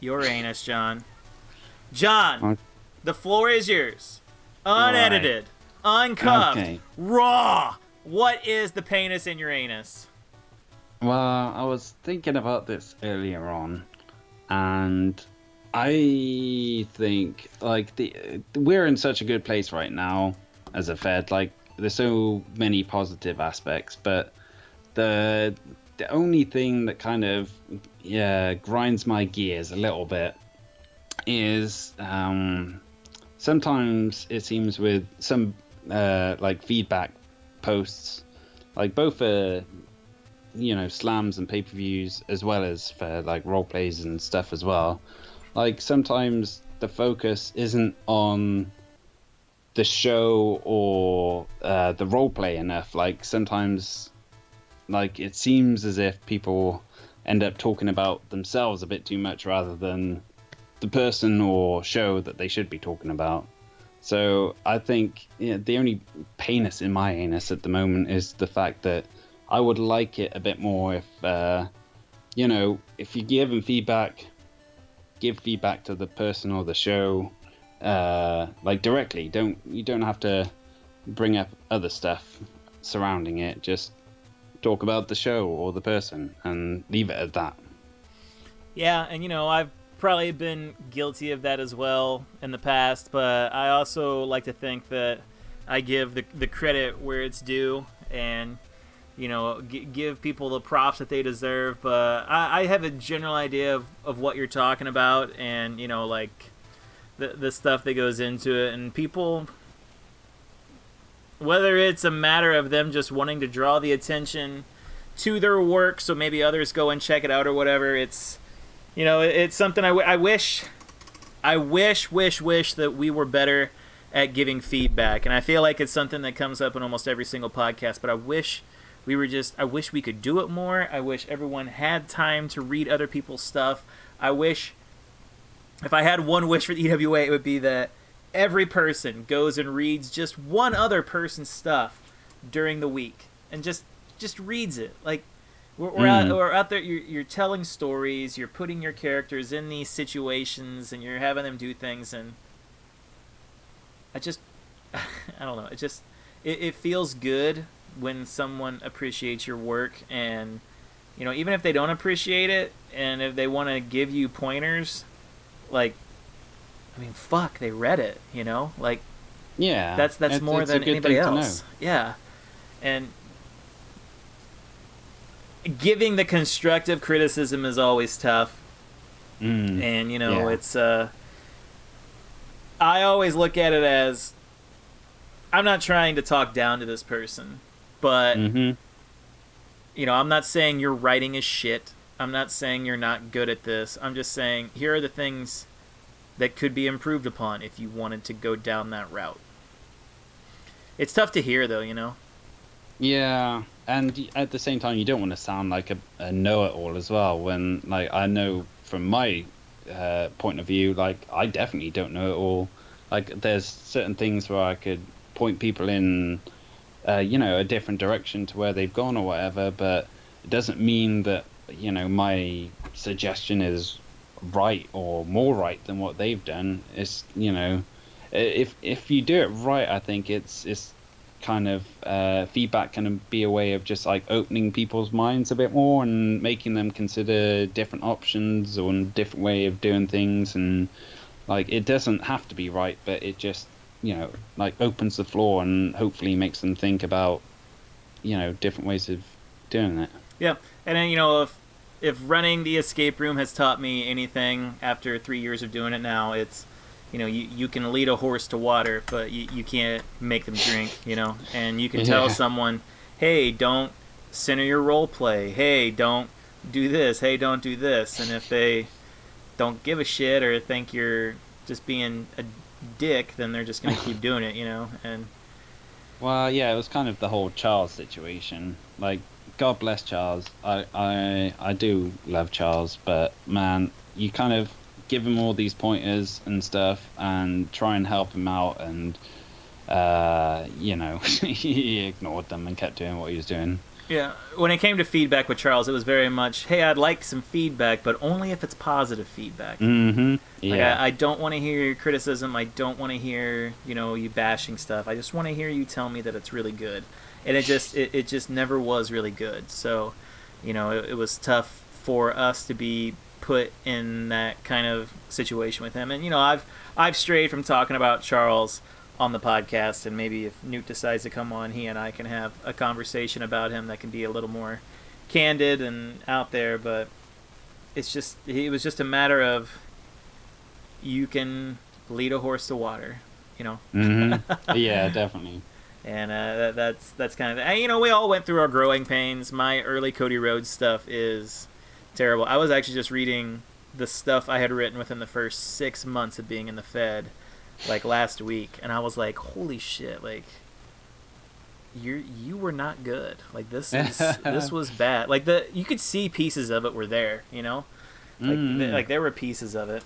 your anus, John. John, the floor is yours. Unedited, uncuffed, Okay. raw. What is the penis in your anus? Well, I was thinking about this earlier on, and I think like we're in such a good place right now as a Fed. Like there's so many positive aspects, but the only thing that kind of grinds my gears a little bit is sometimes it seems with some like feedback posts, like both slams and pay-per-views as well as for like role plays and stuff as well. Like sometimes the focus isn't on the show or the role play enough. Like sometimes like it seems as if people end up talking about themselves a bit too much rather than the person or show that they should be talking about. So I think the only penis in my anus at the moment is the fact that I would like it a bit more if, if you're giving feedback, give feedback to the person or the show, like directly. You don't have to bring up other stuff surrounding it. Just talk about the show or the person and leave it at that. Yeah, and I've probably been guilty of that as well in the past, but I also like to think that I give the credit where it's due and give people the props that they deserve. But I have a general idea of what you're talking about and like the stuff that goes into it, and people, whether it's a matter of them just wanting to draw the attention to their work so maybe others go and check it out or whatever, it's it's something I wish that we were better at giving feedback. And I feel like it's something that comes up in almost every single podcast, but I wish we could do it more. I wish everyone had time to read other people's stuff. I wish, if I had one wish for the EWA, it would be that every person goes and reads just one other person's stuff during the week and just reads it. Like, we're out there, you're telling stories, you're putting your characters in these situations, and you're having them do things, and I don't know, it feels good when someone appreciates your work, and even if they don't appreciate it, and if they want to give you pointers, like, I mean, fuck, they read it, like, yeah, that's more than anybody else. Yeah, and giving the constructive criticism is always tough. And it's I always look at it as, I'm not trying to talk down to this person, but I'm not saying your writing is shit. I'm not saying you're not good at this. I'm just saying here are the things that could be improved upon if you wanted to go down that route. it's tough to hear though, you know. Yeah, and at the same time, you don't want to sound like a know-it-all as well. When like I know from my point of view, like I definitely don't know it all. Like there's certain things where I could point people in, a different direction to where they've gone or whatever, but it doesn't mean that my suggestion is right or more right than what they've done. It's if you do it right, I think it's kind of feedback can be a way of just like opening people's minds a bit more and making them consider different options or a different way of doing things. And like it doesn't have to be right, but it just like opens the floor and hopefully makes them think about different ways of doing it. Yeah, and then if running the escape room has taught me anything after 3 years of doing it now, it's you can lead a horse to water, but you can't make them drink, and you can tell someone, hey, don't center your role play, hey, don't do this, hey, don't do this, and if they don't give a shit or think you're just being a dick, then they're just going to keep doing it, and Well, yeah, it was kind of the whole Charles situation. Like, God bless Charles. I do love Charles, but man, you kind of give him all these pointers and stuff and try and help him out, and he ignored them and kept doing what he was doing. Yeah, when it came to feedback with Charles, it was very much, hey, I'd like some feedback, but only if it's positive feedback. Mm-hmm. Yeah. Like, I don't want to hear your criticism. I don't want to hear, you bashing stuff. I just want to hear you tell me that it's really good. And it just never was really good. So, it was tough for us to be put in that kind of situation with him. And, I've strayed from talking about Charles on the podcast, and maybe if Newt decides to come on, he and I can have a conversation about him that can be a little more candid and out there. But it was just a matter of, you can lead a horse to water, Mm-hmm. Yeah, definitely. And that's kind of, we all went through our growing pains. My early Cody Rhodes stuff is terrible. I was actually just reading the stuff I had written within the first 6 months of being in the Fed, like last week, and I was like, holy shit, like you were not good. Like this was bad. Like you could see pieces of it were there, like there were pieces of it.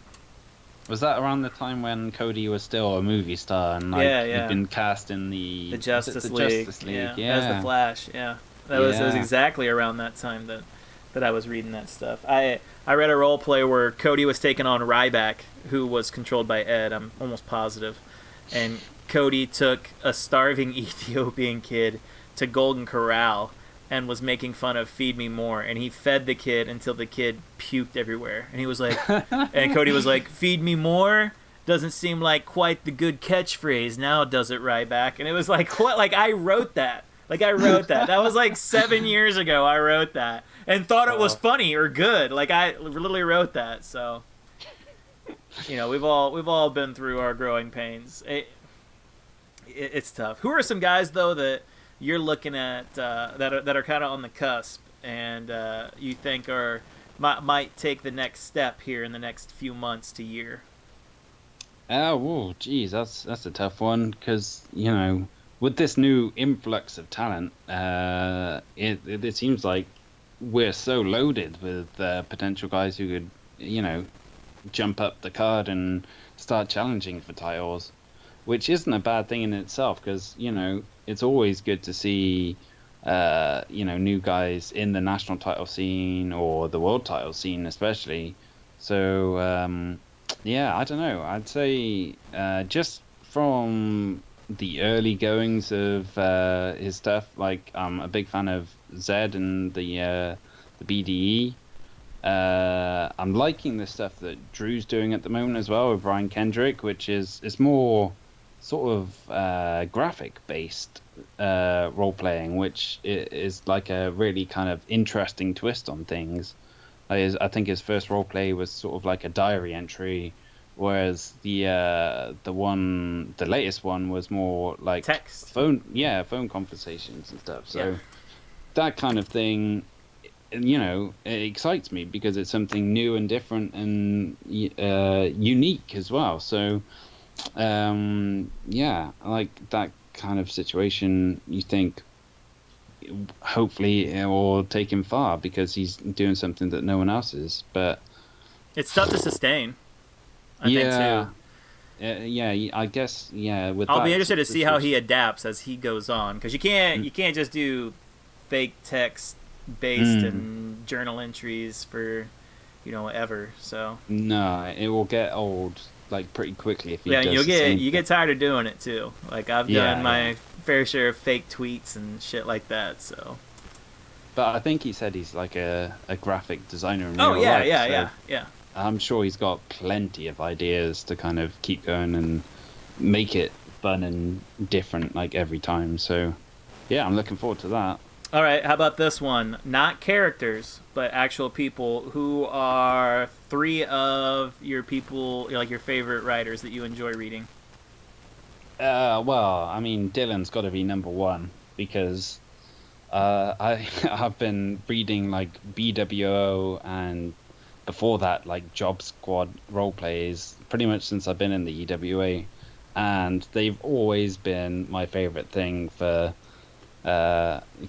Was that around the time when Cody was still a movie star and he'd been cast in the Justice League? Justice League, as the Flash. Yeah, that was exactly around that time that I was reading that stuff. I read a role play where Cody was taking on Ryback, who was controlled by Ed. I'm almost positive, and Cody took a starving Ethiopian kid to Golden Corral and was making fun of Feed Me More, and he fed the kid until the kid puked everywhere, and he was like, and Cody was like, Feed Me More doesn't seem like quite the good catchphrase now, does it, Ryback? And it was like, what? Like I wrote that. That was like 7 years ago. I wrote that and thought it was funny or good. Like I literally wrote that. So we've all been through our growing pains. It's tough. Who are some guys though that you're looking at that are kind of on the cusp and you think might take the next step here in the next few months to year? Oh, geez, that's a tough one, because with this new influx of talent, it seems like we're so loaded with potential guys who could jump up the card and start challenging for titles, which isn't a bad thing in itself, because it's always good to see new guys in the national title scene or the world title scene especially. So I don't know, I'd say just from the early goings of his stuff, like I'm a big fan of Zed and the BDE. I'm liking the stuff that Drew's doing at the moment as well with Brian Kendrick, which is more sort of graphic based role playing, which is like a really kind of interesting twist on things. I think his first role play was sort of like a diary entry, whereas the latest one was more like text, phone conversations and stuff. So that kind of thing, it excites me because it's something new and different and unique as well. So I like that kind of situation, you think hopefully it will take him far because he's doing something that no one else is. But it's tough to sustain, I think, too. Yeah, I guess, yeah. With I'll that be interested to see how he situation- adapts as he goes on, because you can't just do fake text based Mm. and journal entries for ever. So No, it will get old like pretty quickly if he yeah, does the same you thing. get tired of doing it too. Like I've done Yeah, my yeah. fair share of fake tweets and shit like that. So But I think he said he's like a graphic designer in oh real yeah, life, yeah, so yeah, yeah. I'm sure he's got plenty of ideas to kind of keep going and make it fun and different like every time. So yeah, I'm looking forward to that. All right, how about this one? Not characters, but actual people. Who are three of your people, like your favorite writers that you enjoy reading? Well, I mean, Dylan's got to be number one because I've been reading like BWO and before that like Job Squad role plays pretty much since I've been in the EWA, and they've always been my favorite thing for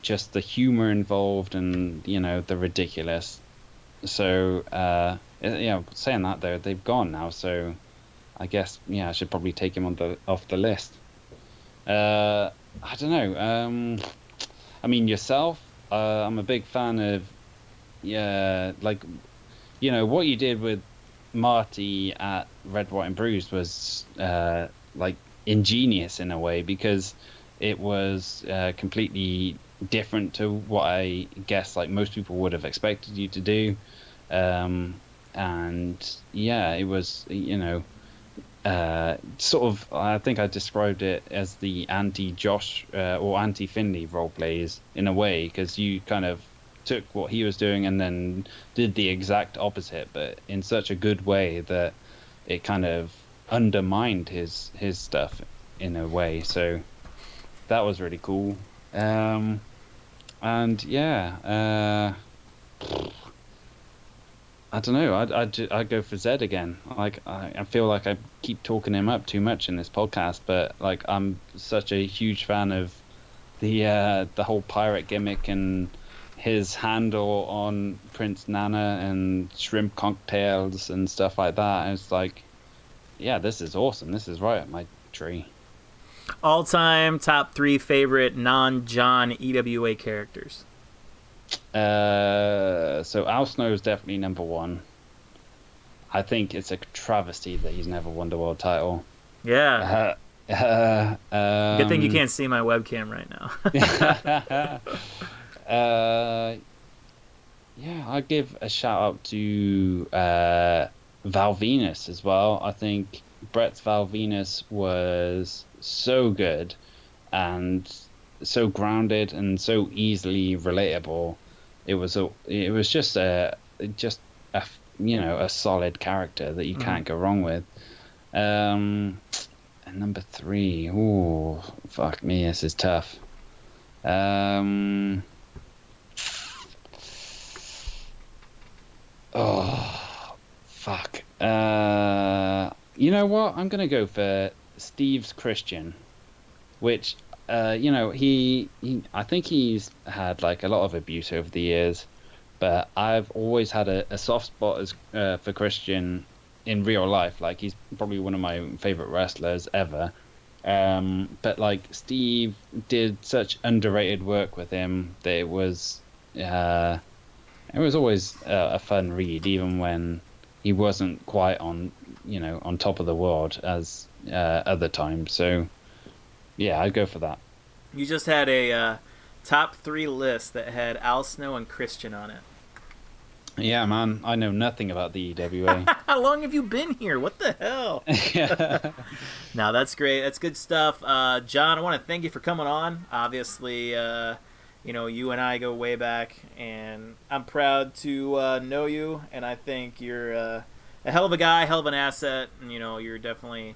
just the humor involved and the ridiculous. So saying that though, they've gone now, so I guess I should probably take him off the list. I don't know. I mean yourself. I'm a big fan of like what you did with Marty at Red, White, and Bruised was like ingenious in a way because it was completely different to what I guess like most people would have expected you to do. And yeah, it was sort of, I think I described it as the anti-Josh or anti-Finley role plays in a way, because you kind of took what he was doing and then did the exact opposite, but in such a good way that it kind of undermined his stuff in a way. So that was really cool. And yeah, I don't know. I'd go for Zed again. Like I feel like I keep talking him up too much in this podcast, but like I'm such a huge fan of the whole pirate gimmick and his handle on Prince Nana and shrimp cocktails and stuff like that. And it's like, yeah, this is awesome. This is right up my tree. All-time top three favorite non-John EWA characters. So Al Snow is definitely number one. I think it's a travesty that he's never won the world title. Yeah. Good thing you Um, can't see my webcam right now. Yeah, I'd give a shout out to Val Venus as well. I think Brett's Val Venus was so good and so grounded and so easily relatable. It was just a a solid character that you can't go wrong with. And number three, ooh, fuck me, this is tough. Oh, fuck. You know what? I'm gonna go for Steve's Christian, which he I think he's had like a lot of abuse over the years, but I've always had a soft spot as for Christian in real life. Like he's probably one of my favorite wrestlers ever. But like Steve did such underrated work with him that it was always a fun read, even when he wasn't quite on top of the world as other times. So yeah, I'd go for that. You just had a top three list that had Al Snow and Christian on it. Yeah, man, I know nothing about the EWA. How long have you been here? What the hell? Yeah. No, that's great. That's good stuff. John, I want to thank you for coming on. Obviously, you and I go way back, and I'm proud to know you, and I think you're a hell of a guy, hell of an asset, and, you're definitely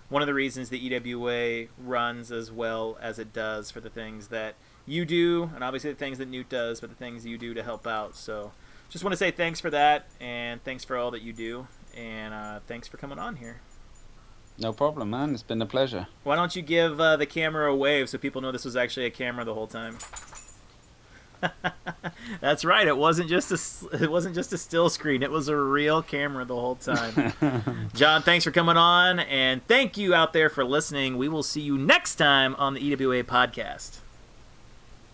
one of the reasons the EWA runs as well as it does for the things that you do, and obviously the things that Newt does, but the things you do to help out. So just want to say thanks for that, and thanks for all that you do, and thanks for coming on here. No problem, man. It's been a pleasure. Why don't you give the camera a wave so people know this was actually a camera the whole time? That's right. It wasn't just a still screen. It was a real camera the whole time. John, thanks for coming on, and thank you out there for listening. We will see you next time on the EWA podcast.